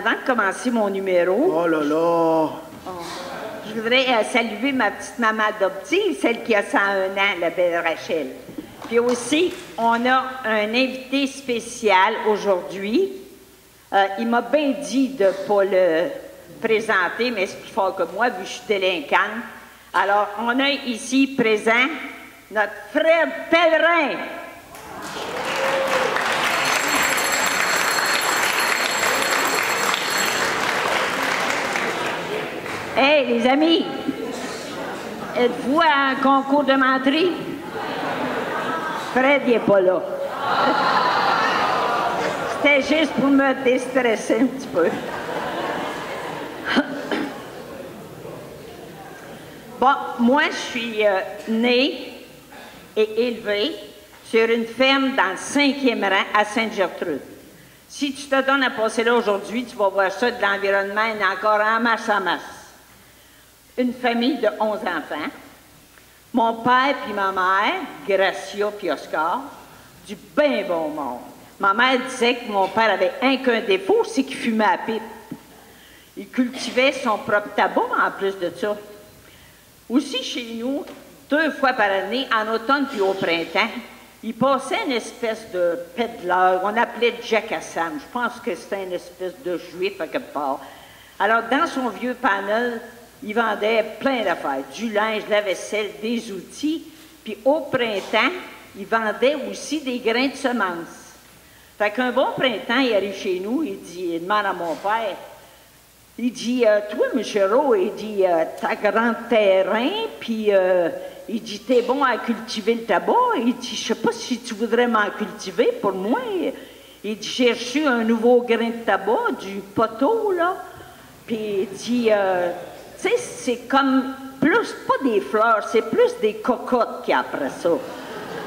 avant de commencer mon numéro... Oh là là! Je voudrais saluer ma petite maman adoptive, celle qui a 101 ans, la belle Rachel. Puis aussi, on a un invité spécial aujourd'hui. Il m'a bien dit de ne pas le présenter, mais c'est plus fort que moi, vu que je suis délinquante. Alors, on a ici présent notre Fred Pellerin. Hey, les amis, êtes-vous à un concours de menterie? Fred, il n'est pas là. C'était juste pour me déstresser un petit peu. Bon, moi, je suis née et élevée sur une ferme dans le 5e rang à Sainte-Gertrude. Si tu te donnes à passer là aujourd'hui, tu vas voir ça de l'environnement, il y en a encore en masse en masse. Une famille de 11 enfants. Mon père puis ma mère, Gracia puis Oscar, du bien bon monde. Ma mère disait que mon père avait qu'un défaut, c'est qu'il fumait à pipe. Il cultivait son propre tabac en plus de ça. Aussi chez nous, 2 fois par année, en automne puis au printemps, il passait une espèce de pédaleur, on appelait Jack Assam. Je pense que c'était une espèce de juif à quelque part. Alors, dans son vieux panel, il vendait plein d'affaires, du linge, de la vaisselle, des outils. Puis au printemps, il vendait aussi des grains de semences. Fait qu'un bon printemps, il arrive chez nous, il demande à mon père, il dit, toi, M. Rowe, il dit, t'as grand terrain, puis il dit, t'es bon à cultiver le tabac. Il dit, je sais pas si tu voudrais m'en cultiver pour moi. Il dit, j'ai reçu un nouveau grain de tabac, du poteau, là. Puis il dit, tu sais, c'est comme plus, pas des fleurs, c'est plus des cocottes qu'il y a après ça.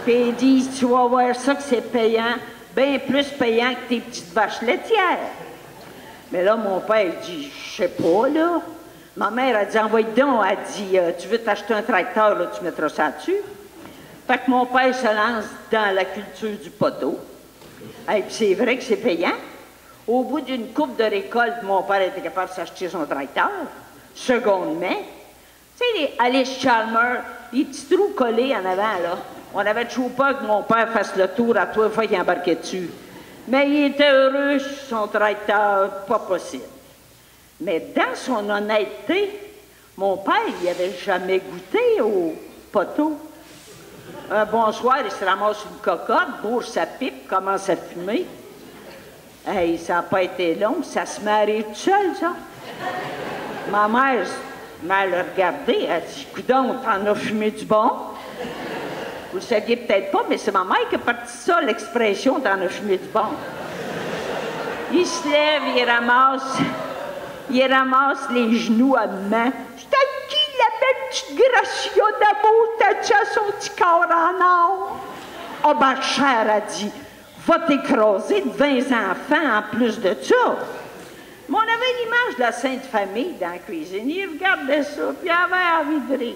Puis il dit, tu vas voir ça que c'est payant, bien plus payant que tes petites vaches laitières. Mais là, mon père, il dit, je sais pas, là. Ma mère a dit, envoie donc, elle dit, tu veux t'acheter un tracteur, là, tu mettras ça dessus. Fait que mon père se lance dans la culture du poteau. Et puis c'est vrai que c'est payant. Au bout d'une coupe de récolte, mon père était capable de s'acheter son tracteur. Seconde main. Tu sais, les Alice Chalmers, les petits trous collés en avant, là. On avait toujours peur que mon père fasse le tour à toi fois qu'il embarquait dessus. Mais il était heureux sur son tracteur, pas possible. Mais dans son honnêteté, mon père, il n'avait jamais goûté au poteau. Un bon soir, il se ramasse une cocotte, bourre sa pipe, commence à fumer. Hey, ça n'a pas été long, ça se marie tout seul, ça. Ma mère l'a regardé, elle dit, coudonc, t'en as fumé du bon? Vous le saviez peut-être pas, mais c'est ma mère qui a parti ça, l'expression t'en as fumé du bon. Il se lève, il ramasse les genoux à main. C'est à qui la belle petite Gracia d'amour t'as déjà son petit corps en or? Ah ben, chère, a dit, va t'écraser de 20 enfants en plus de ça. Mais on avait l'image de la Sainte Famille dans la cuisine. Il regardait ça, puis il avait envie de rire.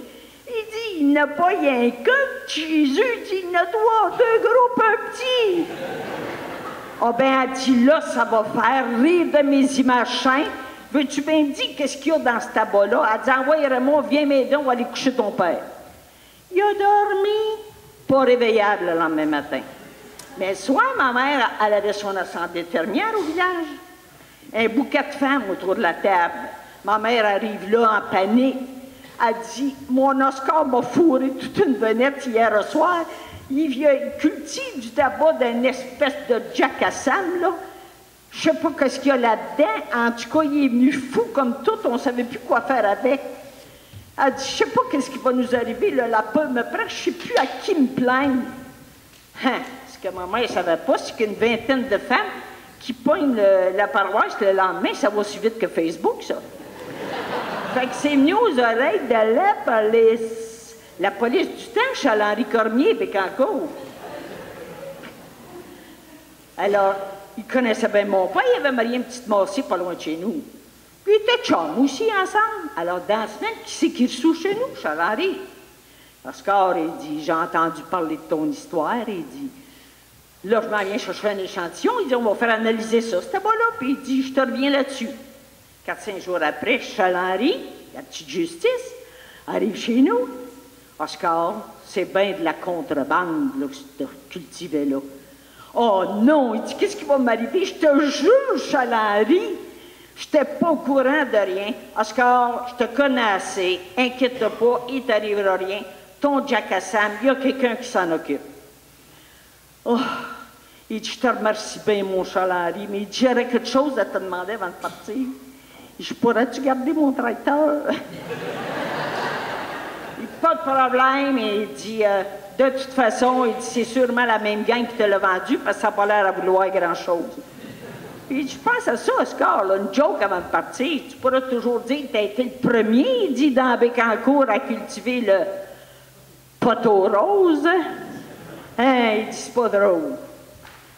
Il dit, il n'a pas rien qu'un Jésus, il dit, il en a 3, 2 gros, un petit. Ah ben, elle dit, là, ça va faire rire de mes images saintes. Veux-tu bien me dire qu'est-ce qu'il y a dans ce tabac-là? Elle dit, envoie Raymond, viens m'aider, on va aller coucher ton père. Il a dormi, pas réveillable le lendemain matin. Mais le soir, ma mère, elle avait son assemblée de fermières au village. Un bouquet de femmes autour de la table. Ma mère arrive là en panique. Elle dit, mon Oscar m'a fourré toute une venette hier au soir. Il cultive du tabac d'une espèce de Jack Assam, là. Je sais pas qu'est-ce qu'il y a là-dedans. En tout cas, il est venu fou comme tout. On savait plus quoi faire avec. Elle dit, je sais pas qu'est-ce qui va nous arriver. Là, la peur me prend. Je sais plus à qui me plaindre. Hein? Ce que ma mère ne savait pas, c'est qu'une vingtaine de femmes qui pognent la paroisse le lendemain, ça va aussi vite que Facebook, ça. Fait que c'est venu aux oreilles de la police du temps, Charles-Henri Cormier, Bécancourt. Alors, il connaissait bien mon père, il avait marié une petite Massée pas loin de chez nous. Puis ils étaient chums aussi ensemble. Alors, dans la semaine, qui c'est qui reçoit chez nous? Charles-Henri. Oscar, il dit, j'ai entendu parler de ton histoire, il dit, Là, je m'en viens chercher un échantillon. Il dit, on va faire analyser ça. C'était pas là. Puis il dit, je te reviens là-dessus. 4-5 jours après, Charles-Henri, la petite justice, arrive chez nous. Oscar, c'est bien de la contrebande là, que tu cultivais là. Oh non, il dit, qu'est-ce qui va m'arriver? Je te jure, Charles-Henri, je n'étais pas au courant de rien. Oscar, je te connais assez. Inquiète-toi pas, il ne t'arrivera rien. Ton Jack à Sam, il y a quelqu'un qui s'en occupe. Oh, il dit, je te remercie bien, mon Charles-Henri, mais il dit, j'aurais quelque chose à te demander avant de partir. Il dit, pourrais-tu garder mon tracteur? Il dit, pas de problème. Il dit, de toute façon, il dit, c'est sûrement la même gang qui te l'a vendu parce que ça n'a pas l'air à vouloir grand-chose. Puis il dit, je pense à ça, Oscar, là, une joke avant de partir. Tu pourras toujours dire que tu as été le premier, il dit, dans Bécancour à cultiver le poteau rose. Hein, il dit, c'est pas drôle.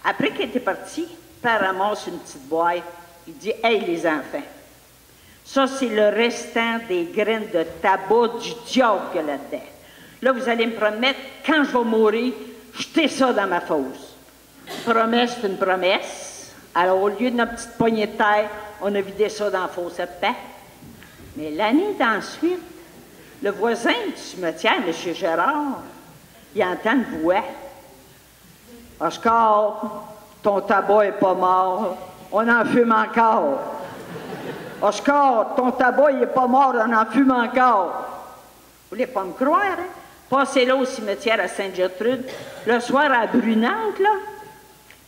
Après qu'il était parti, père ramasse une petite boîte. Il dit, hey, les enfants, ça, c'est le restant des graines de tabac du diable qu'il y a là-dedans. Là, vous allez me promettre, quand je vais mourir, jetez ça dans ma fosse. Promesse, c'est une promesse. Alors, au lieu de notre petite poignée de terre, on a vidé ça dans la fosse de paix. Mais l'année d'ensuite, le voisin du cimetière, M. Gérard, il entend une voix. « Oscar, ton tabac n'est pas mort, on en fume encore. » « Oscar, ton tabac n'est pas mort, on en fume encore. » Vous voulez pas me croire, hein? Passez là au cimetière à Sainte-Gertrude, le soir à Brunante, là,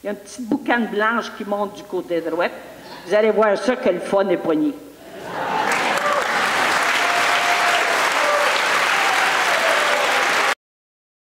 il y a une petite boucane blanche qui monte du côté droit. Vous allez voir ça que le fun est poigné.